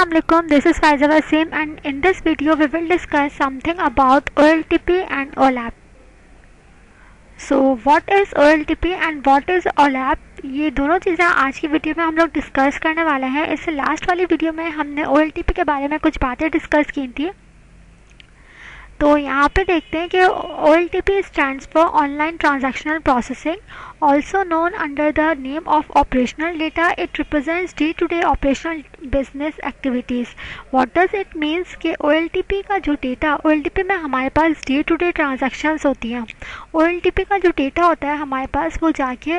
Assalamualaikum, this is Faiza Wasim and in this video we will discuss something about OLTP and OLAP. So what is OLTP and what is OLAP? ये दोनों चीज़ें आज की video में हम लोग discuss करने वाले हैं। इससे लास्ट वाली वीडियो में हमने OLTP के बारे में कुछ बातें डिस्कस की थी। तो यहाँ पे देखते हैं कि OLTP stands for Online Transactional Processing, also known under the name of Operational Data. It represents day-to-day operational business activities. What does it means कि OLTP का जो डेटा, OLTP में हमारे पास day-to-day transactions होती हैं। OLTP का जो डेटा होता है हमारे पास वो जाके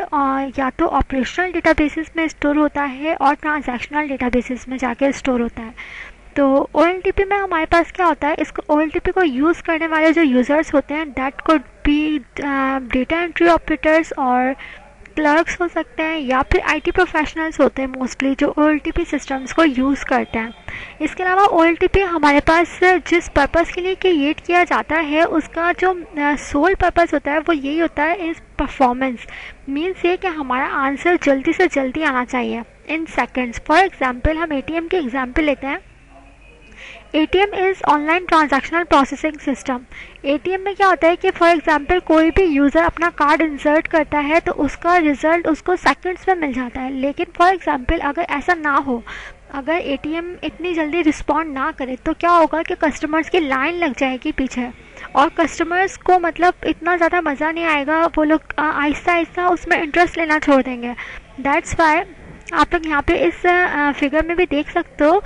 या तो ऑपरेशनल डेटाबेसेस में स्टोर होता है और ट्रांजैक्शनल डेटाबेसेस में जाके स्टोर होता है। तो OLTP में हमारे पास क्या होता है, इसको OLTP को यूज़ करने वाले जो यूज़र्स होते हैं that could be data entry operators और क्लर्क्स हो सकते हैं या फिर IT प्रोफेशनल्स होते हैं मोस्टली जो OLTP सिस्टम्स को यूज़ करते हैं। इसके अलावा OLTP हमारे पास जिस पर्पस के लिए क्रिएट किया जाता है उसका जो सोल पर्पस होता है वो यही होता है इस परफॉर्मेंस। मीन्स ये कि हमारा आंसर जल्दी से जल्दी आना चाहिए इन सेकेंड्स। फॉर एग्जाम्पल हम ATM की एग्जाम्पल लेते हैं। ATM is online transactional processing system. ATM में क्या होता है कि फॉर एग्जांपल कोई भी यूज़र अपना कार्ड इंसर्ट करता है तो उसका रिज़ल्ट उसको सेकंड्स में मिल जाता है। लेकिन फॉर एग्जांपल अगर ऐसा ना हो, अगर ATM इतनी जल्दी रिस्पॉन्ड ना करे तो क्या होगा कि कस्टमर्स की लाइन लग जाएगी पीछे और कस्टमर्स को मतलब इतना ज़्यादा मज़ा नहीं आएगा, वो लोग आहिस्ता आहिस्ता उसमें इंटरेस्ट लेना छोड़ देंगे। दैट्स वाई आप लोग यहाँ पे इस फिगर में भी देख सकते हो।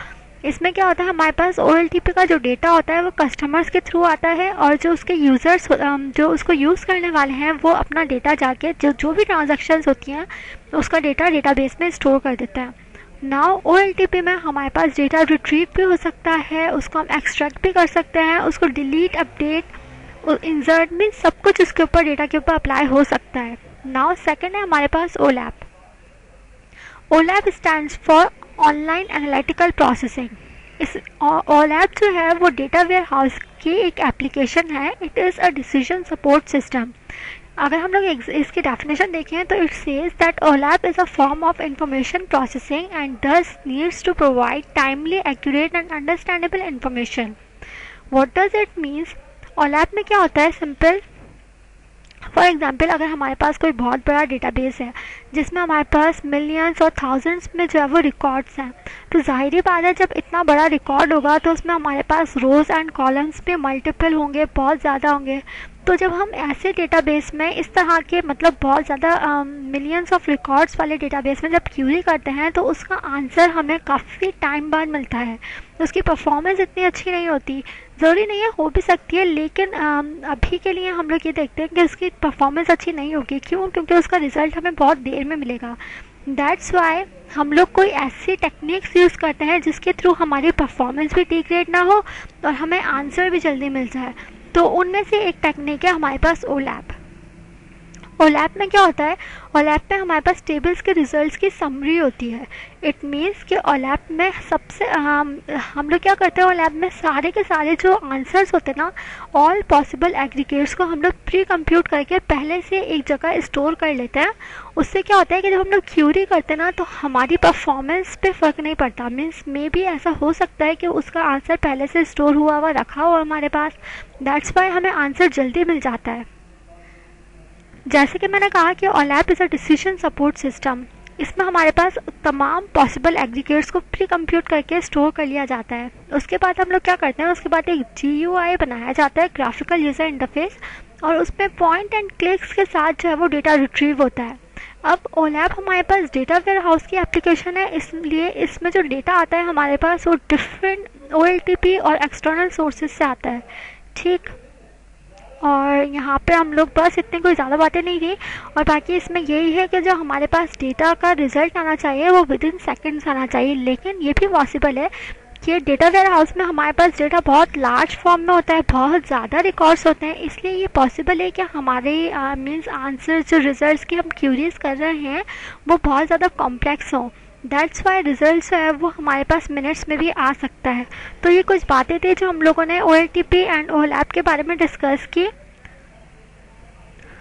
इसमें क्या होता है हमारे पास OLTP का जो डेटा होता है वो कस्टमर्स के थ्रू आता है और जो उसके यूज़र्स जो उसको यूज़ करने वाले हैं वो अपना डेटा जाके जो भी ट्रांजैक्शंस होती हैं उसका डेटा डेटाबेस में स्टोर कर देते हैं। नाउ OLTP में हमारे पास डेटा रिट्रीव भी हो सकता है, उसको हम एक्सट्रैक्ट भी कर सकते हैं, उसको डिलीट अपडेट इंसर्ट में सब कुछ उसके ऊपर डेटा के ऊपर अप्लाई हो सकता है। नाउ सेकेंड है हमारे पास OLAP। OLAP stands for online analytical processing. इस OLAP जो है वो डेटा वेयर हाउस की एक एप्लीकेशन है। It is a decision support system. अगर हम लोग इसकी डेफिनेशन देखें तो it says that OLAP is a form of information processing and this needs to provide timely, accurate and understandable information. What does it means? OLAP में क्या होता है, सिंपल फॉर एग्जाम्पल अगर हमारे पास कोई बहुत बड़ा डेटाबेस है जिसमें हमारे पास मिलियंस और थाउजेंड्स में जो है वो रिकॉर्ड्स हैं, तो ज़ाहिर बात है जब इतना बड़ा रिकॉर्ड होगा तो उसमें हमारे पास रोज़ एंड कॉलम्स भी मल्टीपल होंगे, बहुत ज़्यादा होंगे। तो जब हम ऐसे डेटाबेस में इस तरह के मतलब बहुत ज़्यादा मिलियंस ऑफ रिकॉर्ड्स वाले डेटाबेस में जब क्यूरी करते हैं तो उसका आंसर हमें काफ़ी टाइम बाद मिलता है। उसकी परफॉर्मेंस इतनी अच्छी नहीं होती, ज़रूरी नहीं है हो भी सकती है, लेकिन अभी के लिए हम लोग ये देखते हैं कि उसकी परफॉर्मेंस अच्छी नहीं होगी। क्यों? क्योंकि उसका रिज़ल्ट हमें बहुत देर में मिलेगा। दैट्स वाई हम लोग कोई ऐसी टेक्निक्स यूज़ करते हैं जिसके थ्रू हमारी परफॉर्मेंस भी डिग्रेड ना हो और हमें आंसर भी जल्दी मिल जाए। तो उनमें से एक टेक्निक है हमारे पास OLAP। OLAP में क्या होता है, OLAP में हमारे पास टेबल्स के रिजल्ट्स की समरी होती है। इट मीन्स कि OLAP में सबसे हम लोग क्या करते हैं, OLAP में सारे के सारे जो आंसर्स होते हैं ना, ऑल पॉसिबल एग्रीगेट्स को हम लोग प्री कंप्यूट करके पहले से एक जगह स्टोर कर लेते हैं। उससे क्या होता है कि जब हम लोग क्यूरी करते हैं ना तो हमारी परफॉर्मेंस पे फ़र्क नहीं पड़ता। मीन्स मे बी ऐसा हो सकता है कि उसका आंसर पहले से स्टोर हुआ हुआ रखा हो हमारे पास। दैट्स वाई हमें आंसर जल्दी मिल जाता है। जैसे कि मैंने कहा कि OLAP is a decision support system. इसमें हमारे पास तमाम पॉसिबल एग्रीगेट्स को प्री कंप्यूट करके स्टोर कर लिया जाता है। उसके बाद हम लोग क्या करते हैं, उसके बाद एक GUI बनाया जाता है, ग्राफिकल यूज़र इंटरफेस, और उसमें पॉइंट एंड क्लिक्स के साथ जो है वो डेटा रिट्रीव होता है। अब OLAP हमारे पास डेटा वेयर हाउस की एप्लीकेशन है, इसलिए इसमें जो डेटा आता है हमारे पास वो डिफरेंट OLTP और एक्सटर्नल सोर्सेज से आता है। ठीक, और यहाँ पे हम लोग बस इतनी कोई ज़्यादा बातें नहीं की, और बाकी इसमें यही है कि जो हमारे पास डेटा का रिज़ल्ट आना चाहिए वो विद इन सेकेंड्स आना चाहिए। लेकिन ये भी पॉसिबल है कि डेटा वेयर हाउस में हमारे पास डेटा बहुत लार्ज फॉर्म में होता है, बहुत ज़्यादा रिकॉर्ड्स होते हैं, इसलिए ये पॉसिबल है कि हमारे मीन्स आंसर जो रिजल्ट्स की हम क्यूरीज कर रहे हैं वो बहुत ज़्यादा कॉम्प्लेक्स हों। दैट्स वाई रिजल्ट जो है वो हमारे पास मिनट्स में भी आ सकता है। तो ये कुछ बातें थी जो हम लोगों ने OLTP एंड OLAP के बारे में डिस्कस की।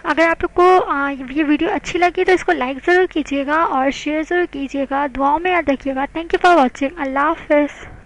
अगर आप लोग को ये वीडियो अच्छी लगी तो इसको लाइक ज़रूर कीजिएगा और शेयर ज़रूर कीजिएगा। दुआओं में याद रखिएगा। Thank you for watching. अल्लाह हाफ़िज़।